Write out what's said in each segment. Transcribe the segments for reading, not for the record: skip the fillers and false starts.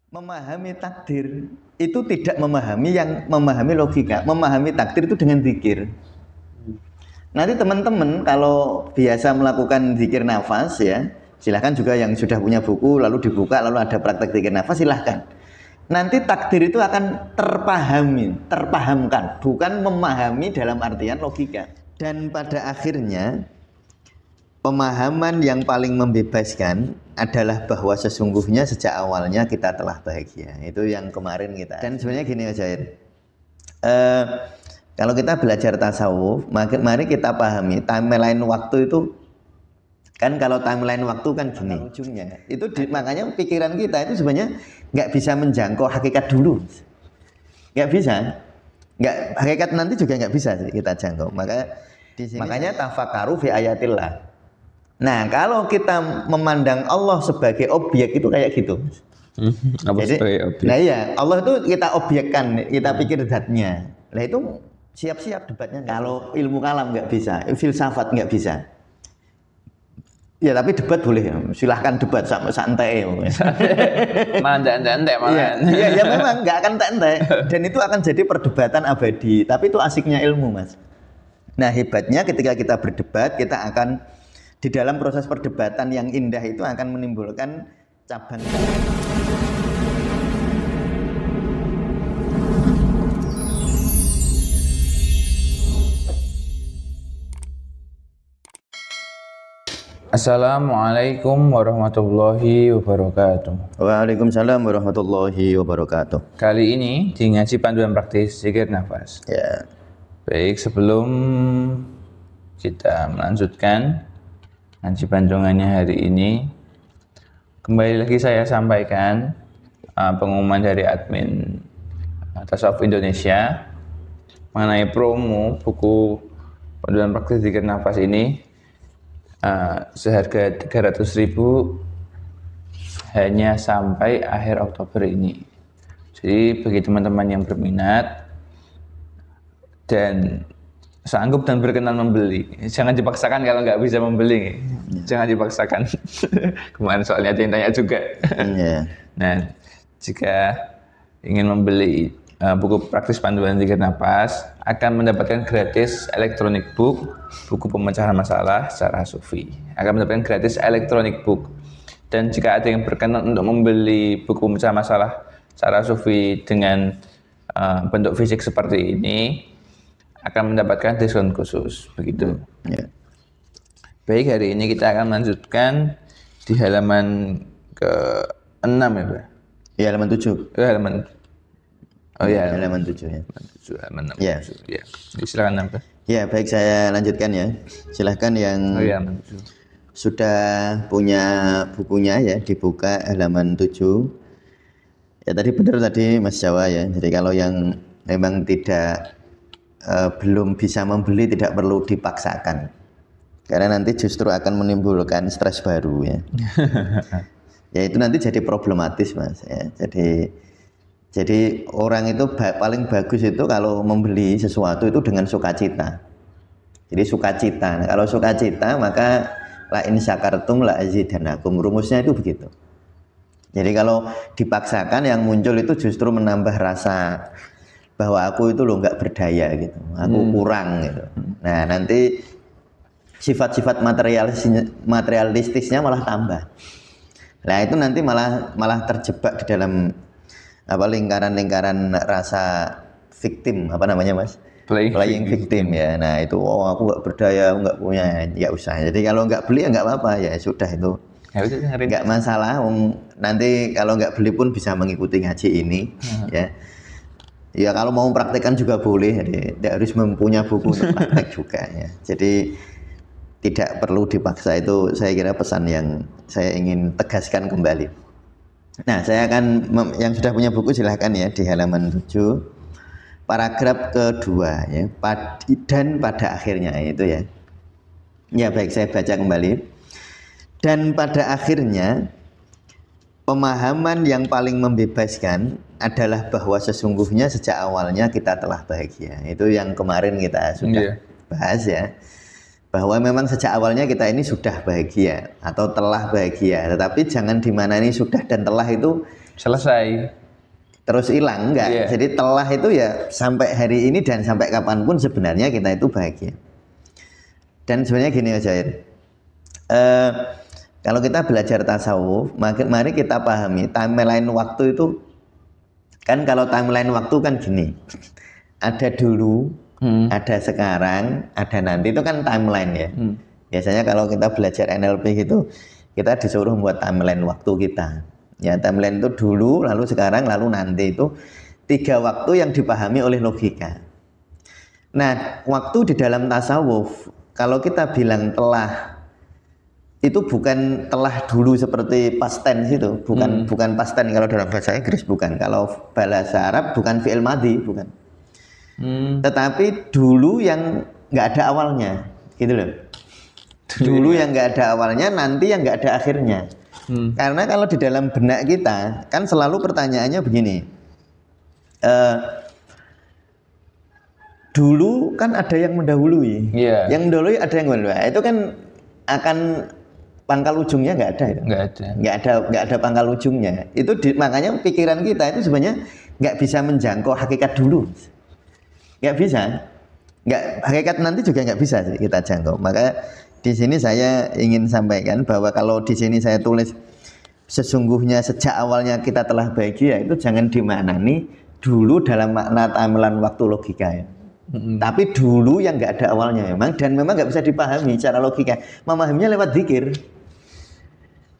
memahami takdir itu tidak memahami logika. Memahami takdir itu dengan zikir. Nanti teman-teman kalau biasa melakukan zikir nafas ya, silahkan juga yang sudah punya buku lalu dibuka lalu ada praktek zikir nafas, silahkan. Nanti takdir itu akan terpahamkan, bukan memahami dalam artian logika. Dan pada akhirnya pemahaman yang paling membebaskan adalah bahwa sesungguhnya sejak awalnya kita telah bahagia. Itu yang kemarin kita. Dan sebenarnya gini Mas Jair, kalau kita belajar tasawuf, mari kita pahami timeline waktu itu. Kan kalau timeline waktu kan gini ujungnya. Itu makanya pikiran kita itu sebenarnya nggak bisa menjangkau hakikat dulu. Nggak bisa. Hakikat nanti juga nggak bisa kita jangkau. Makanya tafakkaru fi ayatillah. Nah, kalau kita memandang Allah sebagai objek itu kayak gitu. Jadi, nah iya, Allah itu kita objekkan, kita pikir zatnya. Nah itu siap-siap debatnya. Kalau ilmu kalam nggak bisa, filsafat nggak bisa. Ya tapi debat boleh, silahkan debat sampai santai. Mantek-mantek malah. Iya, memang nggak akan santai. Dan itu akan jadi perdebatan abadi. Tapi itu asiknya ilmu, Mas. Nah hebatnya ketika kita berdebat, kita akan di dalam proses perdebatan yang indah itu akan menimbulkan cabang. Assalamualaikum warahmatullahi wabarakatuh. Waalaikumsalam warahmatullahi wabarakatuh. Kali ini di ngaji panduan praktis zikir nafas. Ya. Baik, sebelum kita melanjutkan ngaji panduannya hari ini, kembali lagi saya sampaikan pengumuman dari admin Tasawuf Indonesia mengenai promo buku panduan praktis zikir nafas ini. Seharga 300.000 hanya sampai akhir Oktober ini. Jadi bagi teman-teman yang berminat dan sanggup dan berkenan membeli, jangan dipaksakan kalau nggak bisa membeli. Jangan dipaksakan. Kemarin soalnya ada yang tanya juga. Nah, jika ingin membeli buku praktis panduan zikir nafas, akan mendapatkan gratis electronic book, buku pemecahan masalah secara sufi. Akan mendapatkan gratis electronic book. Dan jika ada yang berkenan untuk membeli buku pemecahan masalah secara sufi dengan bentuk fisik seperti ini, akan mendapatkan diskon khusus. Begitu. Baik, hari ini kita akan melanjutkan di halaman ke-6 ya, Pak? Ya, halaman 7. Halaman halaman 7 ya. Halaman 6. Ya. Silakan Pak. Ya, baik, saya lanjutkan ya. Silahkan yang sudah punya bukunya ya dibuka halaman 7. Ya tadi benar tadi Mas Jawa ya. Jadi kalau yang memang tidak belum bisa membeli tidak perlu dipaksakan. Karena nanti justru akan menimbulkan stres baru ya. Ya itu nanti jadi problematis Mas ya. Jadi orang itu paling bagus itu kalau membeli sesuatu itu dengan sukacita. Jadi sukacita. Nah, kalau sukacita maka la in syakartum la azidanakum. Rumusnya itu begitu. Jadi kalau dipaksakan yang muncul itu justru menambah rasa bahwa aku itu loh nggak berdaya gitu. Aku kurang gitu. Nah nanti sifat-sifat materialistisnya malah tambah. Nah itu nanti malah terjebak di dalam lingkaran-lingkaran rasa victim, apa namanya Mas? Playing victim ya. Nah itu aku nggak berdaya, aku nggak punya, ya usah. Jadi kalau nggak beli ya nggak apa-apa ya sudah itu. Nggak masalah. Nanti kalau nggak beli pun bisa mengikuti ngaji ini ya. Ya kalau mau praktekkan juga boleh. Jadi tidak harus mempunyai buku untuk praktek juga ya. Jadi tidak perlu dipaksa, itu saya kira pesan yang saya ingin tegaskan kembali. Nah, saya akan yang sudah punya buku silahkan ya di halaman 7 paragraf kedua ya, dan pada akhirnya itu ya. Ya baik, saya baca kembali. Dan pada akhirnya pemahaman yang paling membebaskan adalah bahwa sesungguhnya sejak awalnya kita telah bahagia. Itu yang kemarin kita sudah bahas ya. Bahwa memang sejak awalnya kita ini sudah bahagia atau telah bahagia, tetapi jangan dimana ini sudah dan telah itu selesai. Terus hilang, enggak. Yeah. Jadi telah itu ya sampai hari ini dan sampai kapanpun sebenarnya kita itu bahagia. Dan sebenarnya gini Mas Jair, kalau kita belajar tasawuf, mari kita pahami timeline waktu itu, kan kalau timeline waktu kan gini, ada dulu, ada sekarang, ada nanti, itu kan timeline ya. Biasanya kalau kita belajar NLP gitu, kita disuruh membuat timeline waktu kita. Ya, timeline itu dulu, lalu sekarang, lalu nanti, itu 3 waktu yang dipahami oleh logika. Nah, waktu di dalam tasawuf, kalau kita bilang telah, itu bukan telah dulu seperti past tense itu, bukan past tense kalau dalam bahasa Inggris, bukan. Kalau bahasa Arab bukan fi'il madhi, bukan. Tetapi dulu yang nggak ada awalnya, gitu loh. Dulu yang nggak ada awalnya, nanti yang nggak ada akhirnya. Karena kalau di dalam benak kita kan selalu pertanyaannya begini, dulu kan ada yang mendahului, yang mendahului ada yang mendahului, itu kan akan pangkal ujungnya nggak ada itu, nggak ada pangkal ujungnya. Itu makanya pikiran kita itu sebenarnya nggak bisa menjangkau hakikat dulu, nggak bisa, hakikat nanti juga nggak bisa sih kita jangkau. Maka di sini saya ingin sampaikan bahwa kalau di sini saya tulis sesungguhnya sejak awalnya kita telah bahagia, itu jangan dimaknani dulu dalam makna timeline waktu logika ya. Tapi dulu yang nggak ada awalnya memang, dan memang nggak bisa dipahami secara logika. Memahaminya lewat zikir.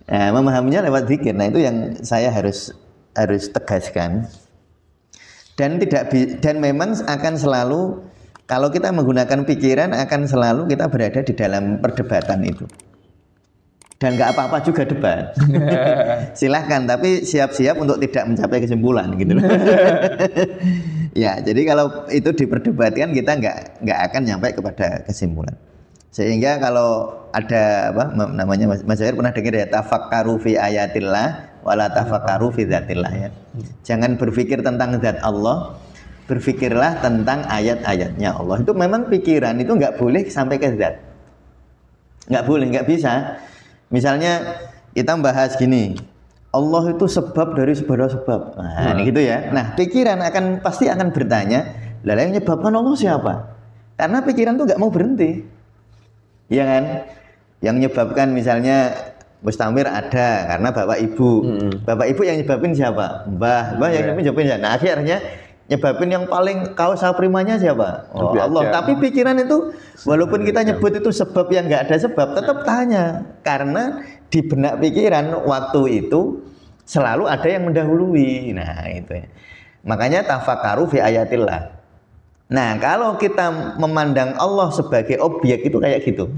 Nah, memahaminya lewat zikir. Nah, itu yang saya harus tegaskan. Dan memang akan selalu, kalau kita menggunakan pikiran, akan selalu kita berada di dalam perdebatan itu. Dan nggak apa-apa juga debat. Silahkan, tapi siap-siap untuk tidak mencapai kesimpulan gitu. Ya, jadi kalau itu diperdebatkan, kita nggak akan nyampe kepada kesimpulan. Sehingga kalau ada namanya Mas Jair pernah dengar ya, tafakkaru fi ayatillah wala tafakkaru fi dzatillah ya. Jangan berpikir tentang zat Allah, berpikirlah tentang ayat-ayatnya Allah. Itu memang pikiran itu nggak boleh sampai ke zat. Nggak boleh, nggak bisa. Misalnya kita bahas gini, Allah itu sebab dari segala sebab. Nah, ini gitu ya. Nah, pikiran pasti akan bertanya, lah yang menyebabkan Allah siapa? Karena pikiran tuh nggak mau berhenti. Iya kan? Yang menyebabkan misalnya Mustamir ada karena bapak ibu. Bapak ibu yang nyebabin siapa? Mbah yang nyebabin siapa? Nah, akhirnya nyebabin yang paling kausa primanya siapa? Oh, Allah. Tapi pikiran itu walaupun kita nyebut itu sebab yang nggak ada sebab, tetap tanya. Karena di benak pikiran waktu itu selalu ada yang mendahului. Nah, itu ya. Makanya tafakkaru fi ayatillah. Nah, kalau kita memandang Allah sebagai objek itu kayak gitu.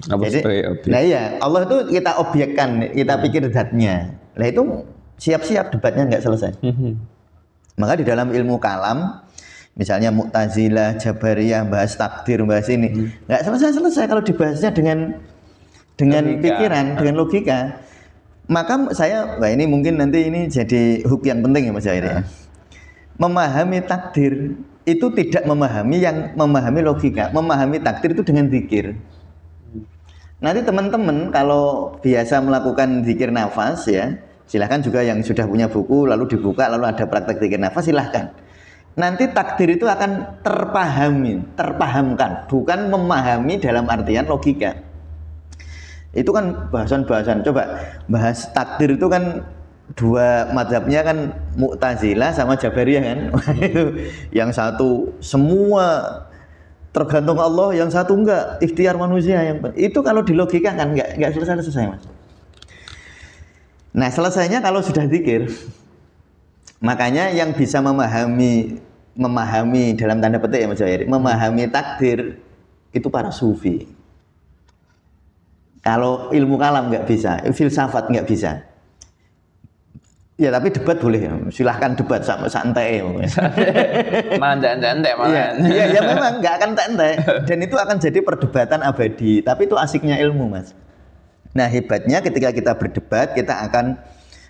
Jadi, nah iya, Allah itu kita objekkan, kita pikir zatnya. Nah, itu siap-siap debatnya nggak selesai. Maka di dalam ilmu kalam, misalnya Mu'tazilah, Jabariyah, bahas takdir, bahas ini, nggak selesai-selesai kalau dibahasnya dengan pikiran, dengan logika. Maka ini mungkin nanti ini jadi hub yang penting ya Mas Jair ya. Memahami takdir itu tidak memahami logika, memahami takdir itu dengan zikir. Nanti teman-teman kalau biasa melakukan zikir nafas ya, silahkan juga yang sudah punya buku lalu dibuka lalu ada praktek zikir nafas, silahkan. Nanti takdir itu akan terpahamkan, bukan memahami dalam artian logika. Itu kan bahasan-bahasan. Coba bahas takdir itu kan dua mazhabnya kan Mu'tazilah sama Jabariyah kan. Yang satu semua tergantung Allah, yang satu enggak, ikhtiar manusia yang itu kalau di logika kan enggak selesai Mas. Nah, selesainya kalau sudah zikir. Makanya yang bisa memahami dalam tanda petik ya Mas Jair, memahami takdir itu para sufi. Kalau ilmu kalam nggak bisa, filsafat nggak bisa. Ya tapi debat boleh, silahkan debat sama santai. Malah ente malah. Ya memang nggak akan ente, dan itu akan jadi perdebatan abadi. Tapi itu asiknya ilmu Mas. Nah hebatnya ketika kita berdebat, kita akan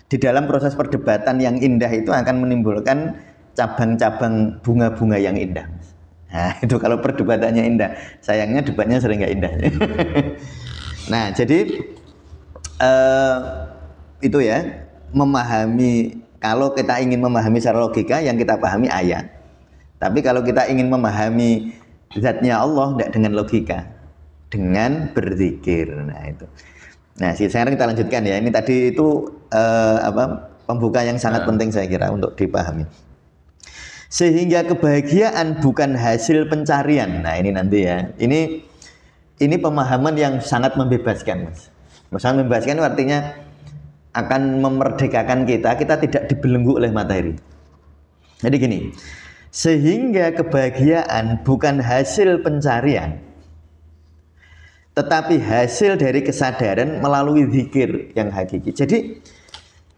di dalam proses perdebatan yang indah itu akan menimbulkan cabang-cabang bunga-bunga yang indah. Nah itu kalau perdebatannya indah. Sayangnya debatnya sering nggak indah. Nah jadi itu ya. memahami, kalau kita ingin memahami secara logika yang kita pahami ayat. Tapi kalau kita ingin memahami zatnya Allah tidak dengan logika, dengan berzikir. Nah itu. Nah sekarang kita lanjutkan ya. Ini tadi itu pembuka yang sangat penting saya kira untuk dipahami. Sehingga kebahagiaan bukan hasil pencarian. Nah ini nanti ya. Ini pemahaman yang sangat membebaskan, Mas. Maksudnya membebaskan itu artinya akan memerdekakan kita tidak dibelenggu oleh materi. Jadi gini, sehingga kebahagiaan bukan hasil pencarian, tetapi hasil dari kesadaran melalui zikir yang hakiki. Jadi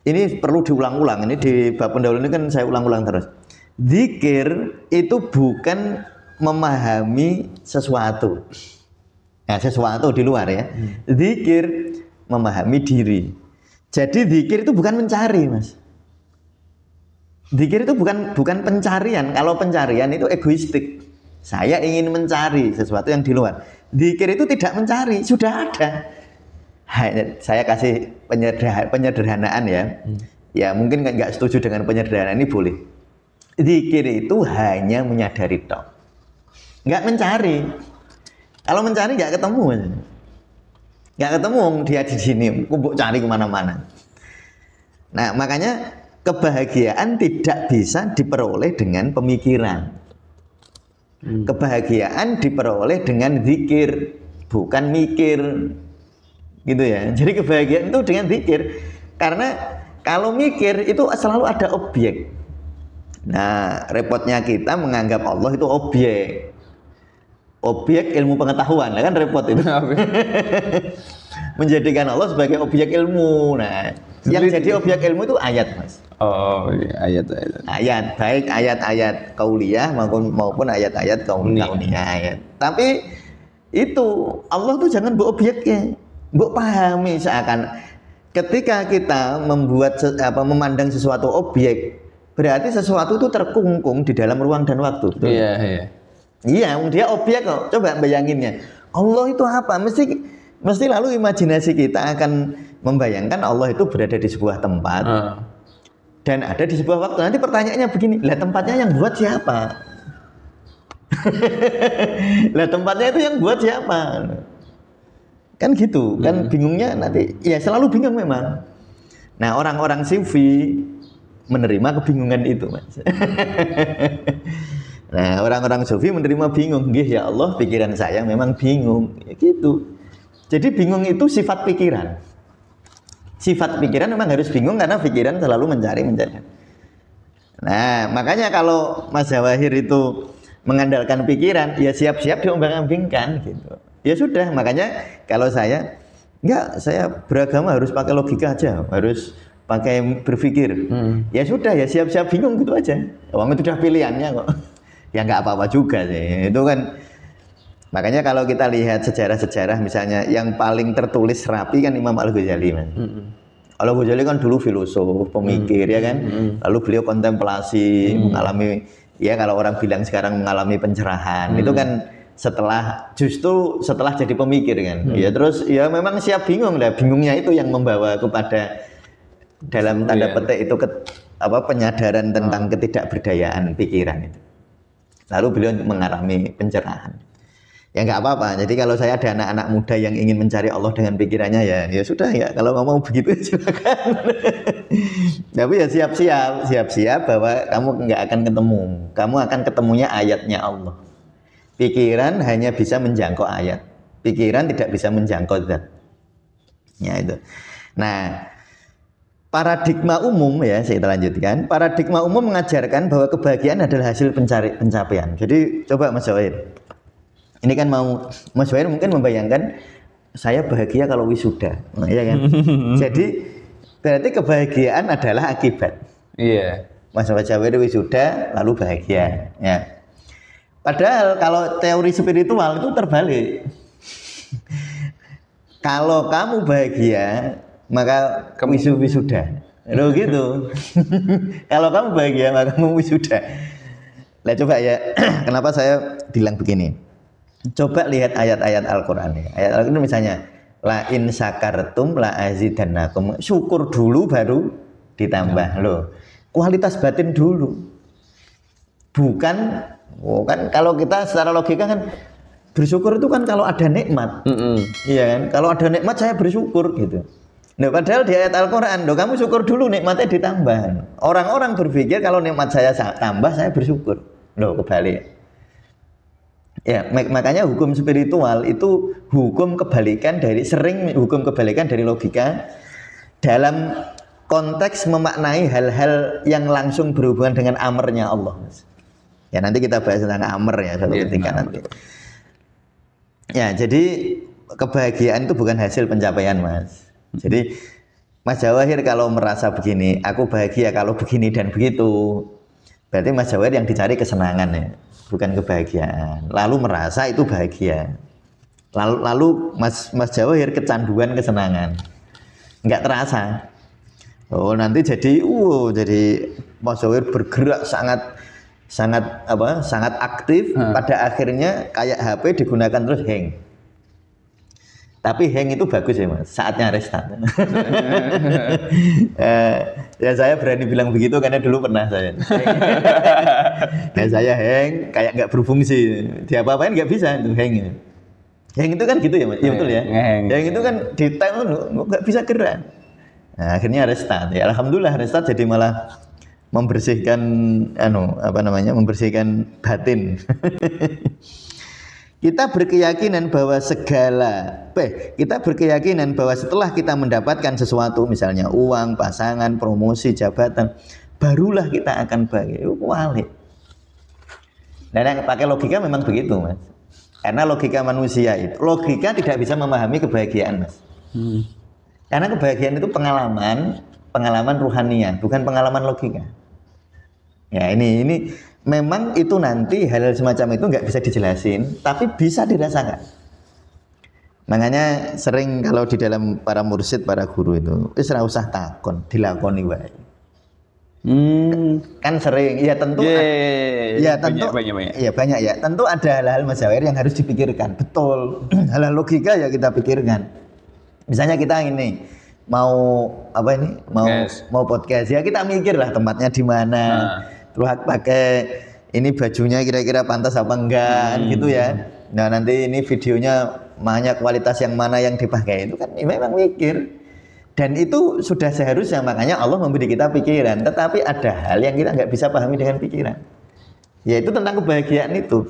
ini perlu diulang-ulang. Ini di bab pendahuluan ini kan saya ulang-ulang terus. Zikir itu bukan memahami sesuatu. Nah, sesuatu di luar ya. Zikir memahami diri. Jadi zikir itu bukan mencari, Mas. Zikir itu bukan pencarian. Kalau pencarian itu egoistik. Saya ingin mencari sesuatu yang di luar. Zikir itu tidak mencari, sudah ada. Saya kasih penyederhanaan ya. Ya mungkin nggak setuju dengan penyederhanaan ini boleh. Zikir itu hanya menyadari tok, nggak mencari. Kalau mencari nggak ketemu, dia di sini, kumpul cari kemana-mana. Nah makanya kebahagiaan tidak bisa diperoleh dengan pemikiran. Kebahagiaan diperoleh dengan zikir, bukan mikir, gitu ya. Jadi kebahagiaan itu dengan zikir, karena kalau mikir itu selalu ada objek. Nah, repotnya kita menganggap Allah itu objek ilmu pengetahuan, kan repot itu. Menjadikan Allah sebagai objek ilmu. Nah, yang jadi objek ilmu itu ayat, Mas. Oh, iya, ayat, baik ayat-ayat qauliyah maupun ayat-ayat kauniyah ayat. Tapi itu Allah tuh jangan mbok objeknya, mbok pahami seakan ketika kita memandang sesuatu objek, berarti sesuatu itu terkungkung di dalam ruang dan waktu. Betul? Iya. Iya, dia objek kok. Coba bayanginnya. Allah itu apa? Mesti lalu imajinasi kita akan membayangkan Allah itu berada di sebuah tempat dan ada di sebuah waktu. Nanti pertanyaannya begini, lah tempatnya yang buat siapa? Lah tempatnya itu yang buat siapa? Kan gitu, kan bingungnya nanti. Ya selalu bingung memang. Nah orang-orang sufi menerima kebingungan itu, Mas. Nah orang-orang sufi menerima bingung. Nggih ya Allah, pikiran saya memang bingung, ya, gitu. Jadi bingung itu sifat pikiran. Sifat pikiran memang harus bingung karena pikiran selalu mencari. Nah makanya kalau Mas Zawahir itu mengandalkan pikiran, ya siap-siap diombang-ambingkan gitu. Ya sudah, makanya kalau saya beragama harus pakai logika aja, harus pakai berpikir. Ya sudah, ya siap-siap bingung gitu aja. Uang itu udah pilihannya kok. Ya nggak apa-apa juga sih. Itu kan makanya kalau kita lihat sejarah-sejarah misalnya yang paling tertulis rapi kan Imam Al-Ghazali, man. Al-Ghazali kan dulu filosof, pemikir ya kan. Lalu beliau kontemplasi, mengalami, ya kalau orang bilang sekarang mengalami pencerahan. Itu kan setelah jadi pemikir kan. Ya terus ya memang siap bingung lah. Bingungnya itu yang membawa kepada dalam tanda petik itu penyadaran tentang ketidakberdayaan pikiran itu. Lalu beliau mengalami pencerahan. Ya nggak apa-apa. Jadi kalau saya ada anak-anak muda yang ingin mencari Allah dengan pikirannya ya sudah ya. Kalau ngomong begitu silakan. Tapi ya siap-siap bahwa kamu nggak akan ketemu. Kamu akan ketemunya ayatnya Allah. Pikiran hanya bisa menjangkau ayat. Pikiran tidak bisa menjangkau zat. Ya itu. Nah, paradigma umum ya, saya lanjutkan. Paradigma umum mengajarkan bahwa kebahagiaan adalah hasil pencapaian. Jadi coba Mas Zawahir. Ini kan Mas Zawahir mungkin membayangkan saya bahagia kalau wisuda. Nah, ya kan? Jadi berarti kebahagiaan adalah akibat. Iya. Mas Zawahir wisuda lalu bahagia. Ya. Padahal kalau teori spiritual itu terbalik. Kalau kamu bahagia, maka kamu wisuda. Loh gitu. Kalau kamu bahagia, maka kamu wisuda. Nah coba ya, kenapa saya bilang begini? Coba lihat ayat-ayat Al-Quran. Ayat Al-Quran misalnya, la in syakartum la azidannakum. Syukur dulu baru ditambah. Loh, kualitas batin dulu. Bukan kalau kita secara logika kan bersyukur itu kan kalau ada nikmat. Iya kan? Kalau ada nikmat saya bersyukur gitu. Nah, padahal di ayat Al-Qur'an, kamu syukur dulu nikmatnya ditambah. Orang-orang berpikir kalau nikmat saya tambah saya bersyukur. Loh, kebalik. Ya, makanya hukum spiritual itu hukum kebalikan dari logika dalam konteks memaknai hal-hal yang langsung berhubungan dengan amrnya Allah. Ya, nanti kita bahas tentang amr ya suatu ketika nanti. Ya, jadi kebahagiaan itu bukan hasil pencapaian, Mas. Jadi Mas Jawahir kalau merasa begini, aku bahagia kalau begini dan begitu, berarti Mas Jawahir yang dicari kesenangan ya, bukan kebahagiaan. Lalu merasa itu bahagia. Lalu Mas Jawahir kecanduan kesenangan, nggak terasa. Oh, nanti jadi Mas Jawahir bergerak sangat aktif. Pada akhirnya kayak HP digunakan terus hang. Tapi hang itu bagus ya Mas, saatnya restart. Ya saya berani bilang begitu karena dulu pernah saya. Nah, saya hang kayak nggak berfungsi, diapa-apain nggak bisa itu hang. Hang itu kan gitu ya Mas, iya betul ya. Hang itu kan di time nggak bisa gerak. Nah, akhirnya restart. Ya alhamdulillah restart jadi malah membersihkan membersihkan batin. Kita berkeyakinan bahwa setelah kita mendapatkan sesuatu, misalnya uang, pasangan, promosi, jabatan, barulah kita akan bahagia. Walik. Dan yang pakai logika memang begitu, Mas. Karena logika manusia itu, logika tidak bisa memahami kebahagiaan, Mas. Karena kebahagiaan itu pengalaman ruhaniah, bukan pengalaman logika. Ya ini memang itu nanti hal-hal semacam itu nggak bisa dijelasin, tapi bisa dirasakan. Makanya sering kalau di dalam para mursyid, para guru itu, ora usah takon, dilakoni wae. Kan sering, ya tentu, banyak. Ya tentu ada hal-hal Mas Jawahir yang harus dipikirkan, betul. Hal-hal logika ya kita pikirkan. Misalnya kita ini mau podcast ya kita mikir lah tempatnya di mana. Terus pakai ini bajunya kira-kira pantas apa enggak gitu ya. Nah nanti ini videonya banyak kualitas yang mana yang dipakai, itu kan memang mikir. Dan itu sudah seharusnya, makanya Allah memberi kita pikiran. Tetapi ada hal yang kita nggak bisa pahami dengan pikiran, yaitu tentang kebahagiaan itu.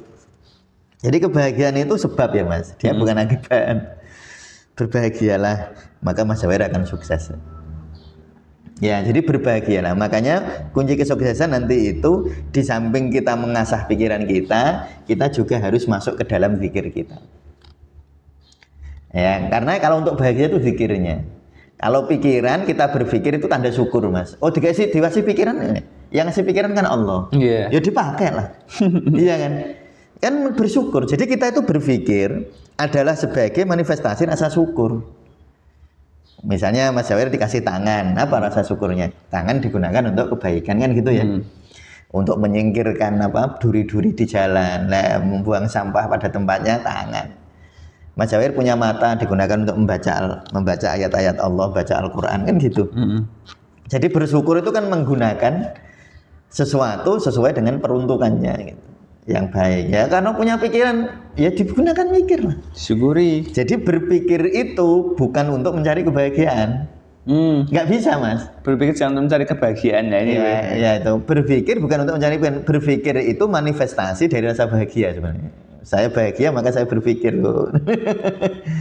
Jadi kebahagiaan itu sebab ya Mas, dia bukan akibat. Berbahagialah, maka Mas Jawahir akan sukses. Ya, jadi berbahagialah. Makanya kunci kesuksesan nanti itu di samping kita mengasah pikiran kita juga harus masuk ke dalam zikir kita. Ya, karena kalau untuk bahagia itu zikirnya. Kalau pikiran kita berpikir itu tanda syukur, Mas. Oh, dikasih pikiran, yang ngasih pikiran kan Allah. Yeah. Ya dipakai lah. Iya kan? Kan bersyukur. Jadi kita itu berpikir adalah sebagai manifestasi rasa syukur. Misalnya Mas Jawahir dikasih tangan, apa rasa syukurnya? Tangan digunakan untuk kebaikan kan gitu ya. Untuk menyingkirkan duri-duri di jalan, membuang sampah pada tempatnya tangan. Mas Jawahir punya mata digunakan untuk membaca ayat-ayat Allah, baca Al-Qur'an kan gitu. Jadi bersyukur itu kan menggunakan sesuatu sesuai dengan peruntukannya gitu. Yang baik ya, karena punya pikiran ya digunakan mikir lah, syukuri. Jadi berpikir itu bukan untuk mencari kebahagiaan, nggak bisa Mas. Berpikir jangan untuk mencari kebahagiaan ya ini. Ya itu berpikir bukan untuk mencari kebahagiaan. Berpikir itu manifestasi dari rasa bahagia sebenarnya. Saya bahagia maka saya berpikir loh.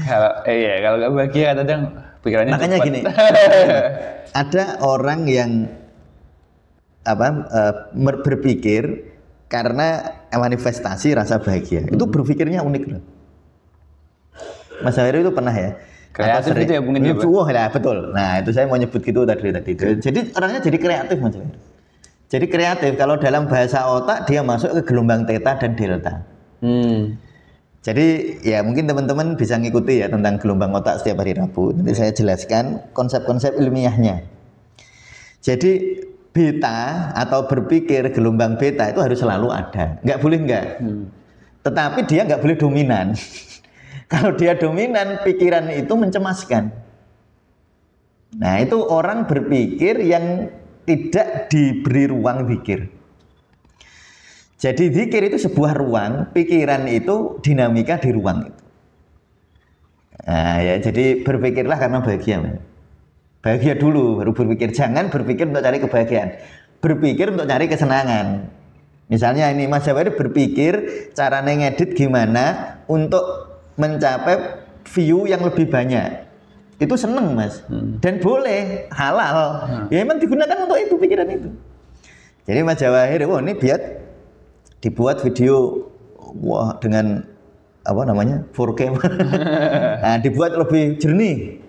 Kalau nggak bahagia kadang pikirannya. Makanya cepat. Gini, ada orang yang berpikir karena manifestasi rasa bahagia, itu berpikirnya unik loh. Mas Jawahir itu pernah ya kreatif itu ya mungkin ya, lah betul. Nah itu saya mau nyebut gitu tadi itu. Jadi orangnya jadi kreatif Mas Jawahir. Jadi kreatif, kalau dalam bahasa otak dia masuk ke gelombang theta dan delta. Jadi ya mungkin teman-teman bisa ngikuti ya tentang gelombang otak setiap hari Rabu. Nanti saya jelaskan konsep-konsep ilmiahnya. Jadi beta atau berpikir gelombang beta itu harus selalu ada, nggak boleh nggak. Tetapi dia nggak boleh dominan. Kalau dia dominan, pikiran itu mencemaskan. Nah, itu orang berpikir yang tidak diberi ruang zikir. Jadi zikir itu sebuah ruang, pikiran itu dinamika di ruang itu. Nah, ya, jadi berpikirlah karena bahagia. Bahagia dulu, baru berpikir. Jangan berpikir untuk cari kebahagiaan. Berpikir untuk cari kesenangan. Misalnya ini Mas Jawahir berpikir caranya ngedit gimana untuk mencapai view yang lebih banyak. Itu seneng Mas. Dan boleh, halal. Ya memang digunakan untuk itu, pikiran itu. Jadi Mas Jawahir, ini biar dibuat video wah dengan apa namanya 4K. Nah, dibuat lebih jernih.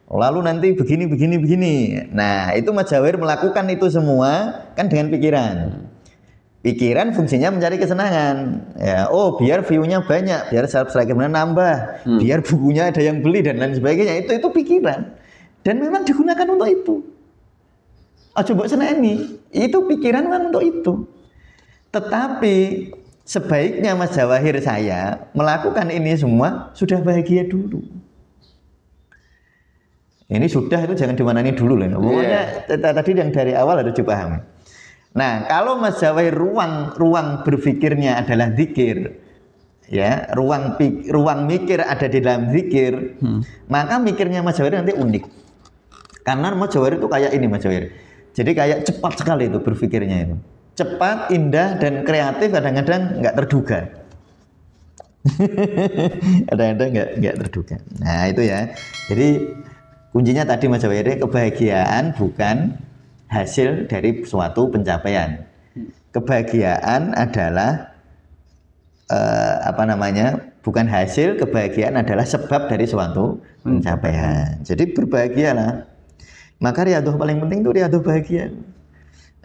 Lalu nanti begini. Nah, itu Mas Jawahir melakukan itu semua kan dengan pikiran. Pikiran fungsinya mencari kesenangan. Ya, biar view-nya banyak, biar subscriber-nya nambah, biar bukunya ada yang beli dan lain sebagainya. Itu pikiran. Dan memang digunakan untuk itu. Coba seneni, itu pikiran memang untuk itu. Tetapi sebaiknya Mas Jawahir saya melakukan ini semua sudah bahagia dulu. Ini sudah itu jangan dimanani dulu lah. Pokoknya tadi yang dari awal harus dipahami. Nah, kalau Mas Jawahir ruang berpikirnya adalah zikir, ya, ruang mikir ada di dalam zikir, maka mikirnya Mas Jawahir nanti unik. Karena Mas Jawahir itu kayak ini Mas Jawahir. Jadi kayak cepat sekali itu berpikirnya itu. Cepat, indah dan kreatif, kadang-kadang nggak terduga. Kadang-kadang nggak terduga. Nah, itu ya. Jadi kuncinya tadi Mas Jawahir, kebahagiaan bukan hasil dari suatu pencapaian. Kebahagiaan adalah bukan hasil, kebahagiaan adalah sebab dari suatu pencapaian. Jadi berbahagialah. Maka riyadhah paling penting itu riyadhah bahagia.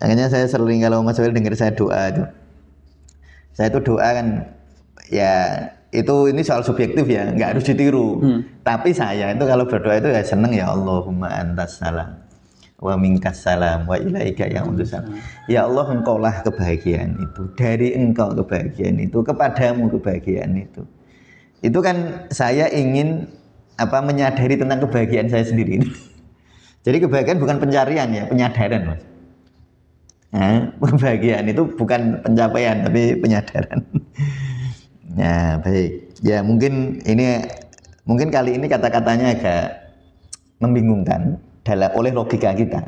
Makanya saya sering kalau Mas Jawahir dengar saya doa itu. Saya itu doa kan ya ini soal subjektif ya, nggak harus ditiru. Tapi saya itu kalau berdoa itu ya seneng ya Allahumma antas salam wa minkas salam wa ilaika ya'udzus salam. Ya Allah, engkaulah kebahagiaan itu, dari engkau kebahagiaan itu, kepadamu kebahagiaan itu. Itu kan saya ingin menyadari tentang kebahagiaan saya sendiri. Jadi kebahagiaan bukan pencarian ya, penyadaran Mas. Nah, kebahagiaan itu bukan pencapaian tapi penyadaran. Nah, baik. Ya mungkin kali ini kata-katanya agak membingungkan oleh logika kita.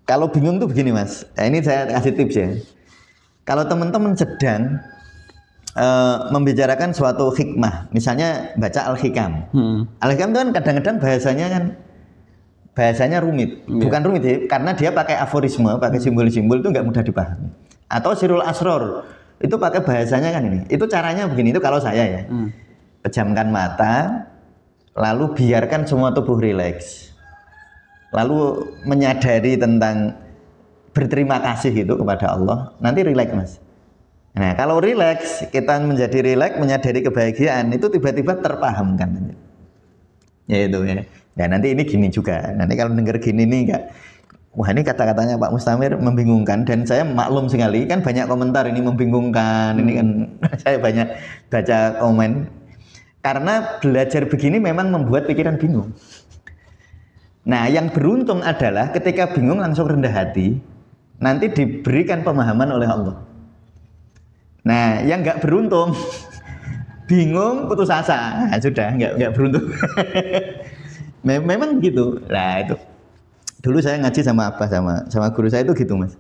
Kalau bingung tuh begini Mas. Nah, ini saya kasih tips ya. Kalau teman-teman sedang membicarakan suatu hikmah, misalnya baca Al-Hikam. Al-Hikam itu kan kadang-kadang bahasanya rumit. Bukan rumit ya, karena dia pakai aforisme, pakai simbol-simbol itu nggak mudah dipahami. Atau Sirul Asror itu pakai bahasanya kan ini. Itu caranya begini, itu kalau saya ya. Pejamkan mata, lalu biarkan semua tubuh rileks. Lalu menyadari tentang berterima kasih itu kepada Allah, nanti rileks Mas. Nah, kalau rileks, kita menjadi rileks, menyadari kebahagiaan, itu tiba-tiba terpahamkan. Ya itu ya. Dan nanti ini gini juga. Nanti kalau dengar gini nih enggak, wah ini kata-katanya Pak Mustamir membingungkan, dan saya maklum sekali kan banyak komentar ini membingungkan. Ini kan saya banyak baca komen. Karena belajar begini memang membuat pikiran bingung. Nah, yang beruntung adalah ketika bingung langsung rendah hati, nanti diberikan pemahaman oleh Allah. Nah, yang nggak beruntung, bingung putus asa, nah, sudah nggak beruntung. Memang begitu. Nah itu, dulu saya ngaji sama sama guru saya itu gitu Mas.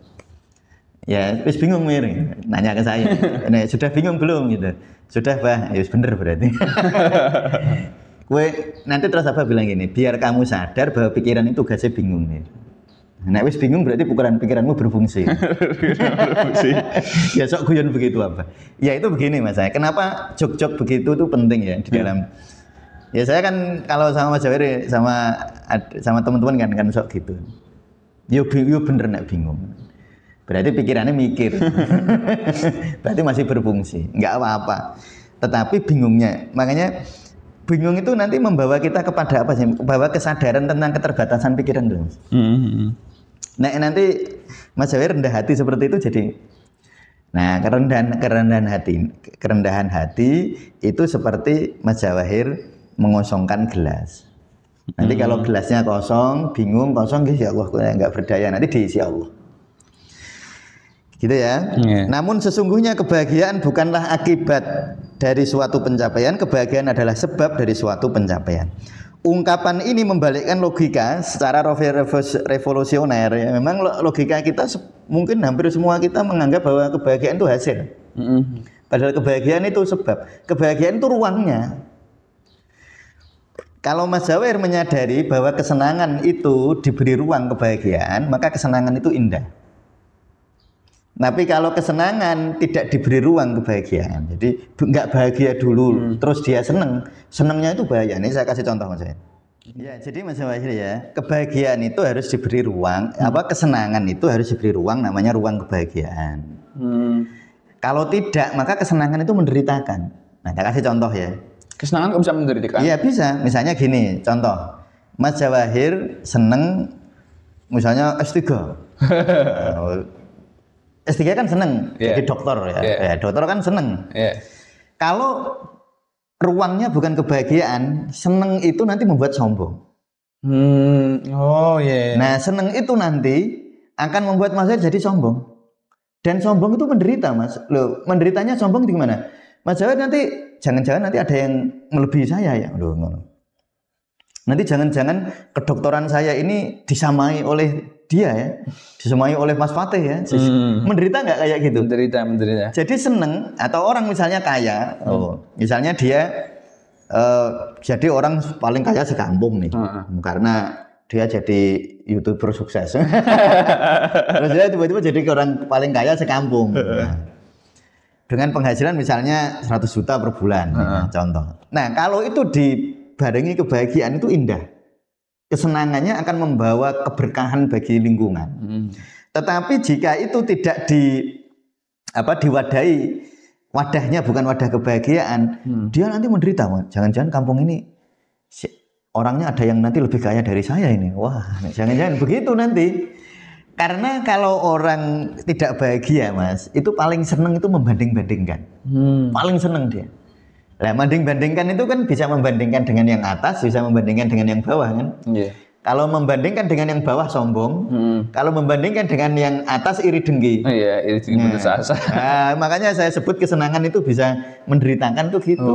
Ya, wis bingung mir, nanya ke saya. Nah, sudah bingung belum gitu? Sudah Pak, ya bener berarti. Nanti terus apa bilang gini, biar kamu sadar bahwa pikiran itu tugasnya bingung nih. Nah, wis bingung berarti pikiranmu berfungsi. Ya sok guyon begitu apa? Ya itu begini Mas saya. Kenapa jok-jok begitu itu penting ya di dalam. Ya saya kan kalau sama Mas Jawahir sama teman-teman kan sok gitu. Yo bener nek bingung. Berarti pikirannya mikir. Berarti masih berfungsi, enggak apa-apa. Tetapi bingungnya, makanya bingung itu nanti membawa kita kepada apa sih? Membawa kesadaran tentang keterbatasan pikiran dulu. Nah nanti Mas Jawahir rendah hati seperti itu jadi. Nah kerendahan hati itu seperti Mas Jawahir mengosongkan gelas. Nanti kalau gelasnya kosong, bingung, kosong, ya Allah, nggak berdaya, nanti diisi Allah. Gitu ya. Namun sesungguhnya kebahagiaan bukanlah akibat dari suatu pencapaian, kebahagiaan adalah sebab dari suatu pencapaian. Ungkapan ini membalikkan logika secara revolusioner. Ya, memang logika kita mungkin hampir semua kita menganggap bahwa kebahagiaan itu hasil. Padahal kebahagiaan itu sebab. Kebahagiaan itu ruangnya. Kalau Mas Jawahir menyadari bahwa kesenangan itu diberi ruang kebahagiaan, maka kesenangan itu indah. Tapi kalau kesenangan tidak diberi ruang kebahagiaan, jadi nggak bahagia dulu, terus dia senengnya itu bahaya. Ini saya kasih contoh Mas Jawahir. Ya, jadi Mas Jawahir ya, kebahagiaan itu harus diberi ruang, kesenangan itu harus diberi ruang, namanya ruang kebahagiaan. Kalau tidak, maka kesenangan itu menderitakan. Nah, saya kasih contoh ya. Kesenangan kok bisa menderitakan? Iya bisa. Misalnya gini, contoh. Mas Jawahir seneng misalnya S3. S3 kan seneng jadi dokter ya. Ya, dokter kan seneng. Kalau ruangnya bukan kebahagiaan, seneng itu nanti membuat sombong. Nah, seneng itu nanti akan membuat Mas Jawahir jadi sombong. Dan sombong itu menderita, Mas. Loh, menderitanya sombong di mana? Mas Jawahir nanti jangan-jangan nanti ada yang melebihi saya ya. Loh, nanti jangan-jangan kedokteran saya ini disamai oleh dia ya, disamai oleh Mas Fatih ya. Menderita nggak kayak gitu? Menderita. Jadi seneng, atau orang misalnya kaya, misalnya dia jadi orang paling kaya sekampung nih, karena dia jadi YouTuber sukses. Terus dia tiba-tiba jadi orang paling kaya sekampung. Dengan penghasilan misalnya 100 juta per bulan, contoh. Nah, kalau itu dibarengi kebahagiaan itu indah. Kesenangannya akan membawa keberkahan bagi lingkungan. Tetapi jika itu tidak diwadahi, wadahnya bukan wadah kebahagiaan, dia nanti menderita. Jangan-jangan kampung ini orangnya ada yang nanti lebih kaya dari saya ini. Wah, jangan-jangan begitu nanti. Karena kalau orang tidak bahagia, Mas, itu paling seneng itu membanding-bandingkan. Paling seneng dia. Nah, membanding-bandingkan itu kan bisa membandingkan dengan yang atas, bisa membandingkan dengan yang bawah kan. Kalau membandingkan dengan yang bawah sombong, kalau membandingkan dengan yang atas iri dengki. Iri dengki putus asa. Makanya saya sebut kesenangan itu bisa menderitakan tuh gitu.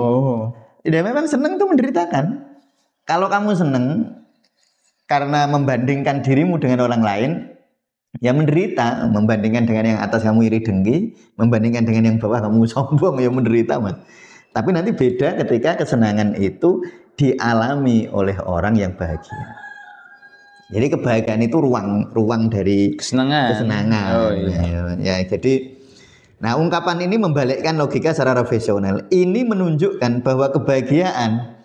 Ya memang seneng itu menderitakan. Kalau kamu seneng karena membandingkan dirimu dengan orang lain, ya menderita. Membandingkan dengan yang atas kamu iri dengki, membandingkan dengan yang bawah kamu sombong, ya menderita, Mas. Tapi nanti beda ketika kesenangan itu dialami oleh orang yang bahagia. Jadi kebahagiaan itu ruang dari kesenangan. Ya, jadi ungkapan ini membalikkan logika secara rasional. Ini menunjukkan bahwa kebahagiaan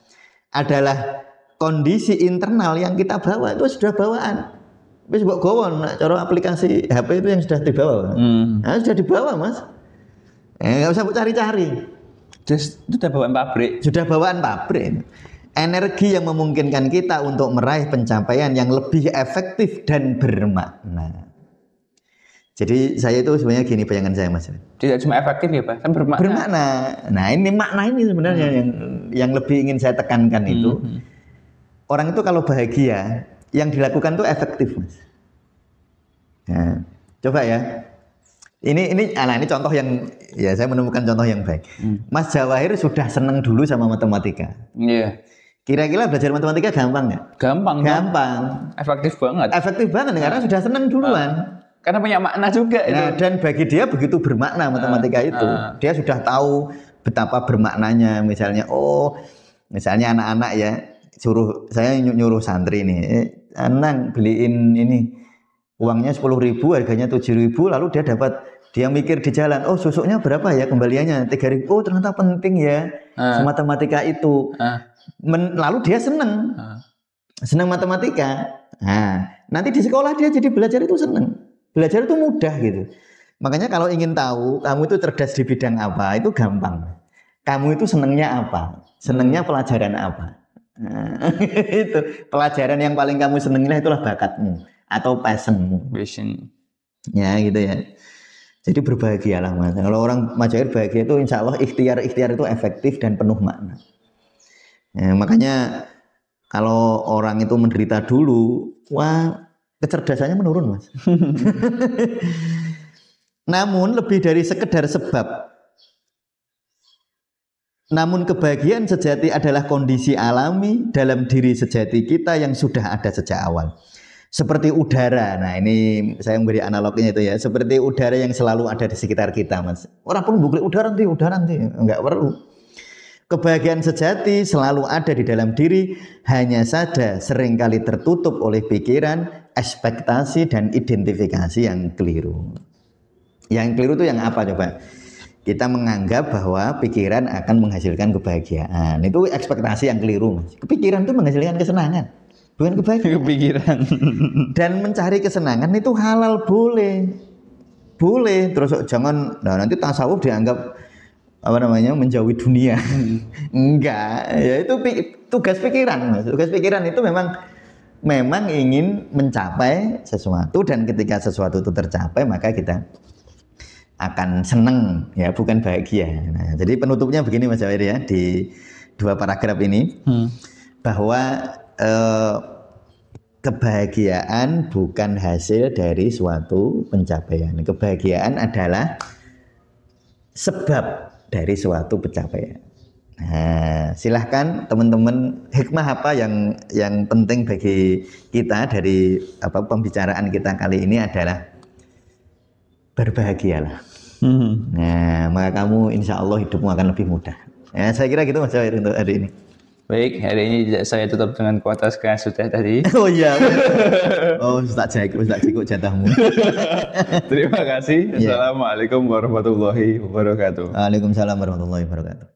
adalah kondisi internal yang kita bawa, itu sudah bawaan. Wis mbok gowon cara aplikasi HP itu yang sudah dibawa. Nah, sudah dibawa, Mas. Enggak usah cari-cari. Itu sudah bawaan pabrik. Sudah bawaan pabrik. Energi yang memungkinkan kita untuk meraih pencapaian yang lebih efektif dan bermakna. Jadi saya itu sebenarnya gini bayangan saya, Mas. Tidak cuma efektif ya, Pak, kan bermakna. Bermakna. Nah, ini makna ini sebenarnya yang lebih ingin saya tekankan itu. Orang itu kalau bahagia, yang dilakukan itu efektif, Mas. Nah, coba ya. Ini contoh yang ya saya menemukan contoh yang baik. Mas Jawahir sudah seneng dulu sama matematika. Kira-kira belajar matematika gampang nggak? Gampang. Efektif banget. Karena sudah seneng duluan. Karena punya makna juga itu. Dan bagi dia begitu bermakna matematika itu. Dia sudah tahu betapa bermaknanya. Misalnya anak-anak ya, saya nyuruh santri nih, Anang beliin ini, uangnya 10.000, harganya 7.000, lalu dia mikir di jalan, susuknya berapa ya kembaliannya? 3.000. Ternyata penting ya matematika itu. Lalu dia seneng matematika. Nanti di sekolah dia jadi belajar itu seneng. Belajar itu mudah gitu. Makanya kalau ingin tahu kamu itu cerdas di bidang apa, itu gampang. Kamu itu senengnya apa? Senengnya pelajaran apa? Itu pelajaran yang paling kamu senengnya itulah bakatmu atau passionmu. Ya gitu ya. Jadi berbahagialah, Mas. Kalau orang Mas Jawahir bahagia itu insya Allah ikhtiar itu efektif dan penuh makna. Makanya Kalau orang itu menderita dulu, wah kecerdasannya menurun, Mas. Namun lebih dari sekedar sebab. Namun kebahagiaan sejati adalah kondisi alami dalam diri sejati kita yang sudah ada sejak awal. Seperti udara. Nah, ini saya memberi analoginya itu ya. Seperti udara yang selalu ada di sekitar kita, Mas. Orang pun bukan udara nanti, enggak perlu. Kebahagiaan sejati selalu ada di dalam diri, hanya saja seringkali tertutup oleh pikiran, ekspektasi dan identifikasi yang keliru. Yang keliru itu yang apa coba? Kita menganggap bahwa pikiran akan menghasilkan kebahagiaan. Itu ekspektasi yang keliru, Mas. Pikiran itu menghasilkan kesenangan, bukan kebahagiaan. Kepikiran. Dan mencari kesenangan itu halal, boleh. Boleh. Terus jangan nanti tasawuf dianggap menjauhi dunia. Enggak, ya itu tugas pikiran, Mas. Tugas pikiran itu memang ingin mencapai sesuatu, dan ketika sesuatu itu tercapai maka kita akan seneng, ya, bukan bahagia. Nah, jadi penutupnya begini, Mas Jawir, ya, di 2 paragraf ini, bahwa kebahagiaan bukan hasil dari suatu pencapaian. Kebahagiaan adalah sebab dari suatu pencapaian. Nah, silahkan teman-teman, hikmah apa yang penting bagi kita dari pembicaraan kita kali ini adalah berbahagialah. Nah, maka kamu insya Allah hidupmu akan lebih mudah. Ya, saya kira gitu, Mas Jawir, untuk hari ini. Baik, hari ini saya tutup dengan kuota sekian sudah tadi. Oh iya. Oh, Ustaz Jiko jatahmu. Terima kasih. Assalamualaikum warahmatullahi wabarakatuh. Waalaikumsalam warahmatullahi wabarakatuh.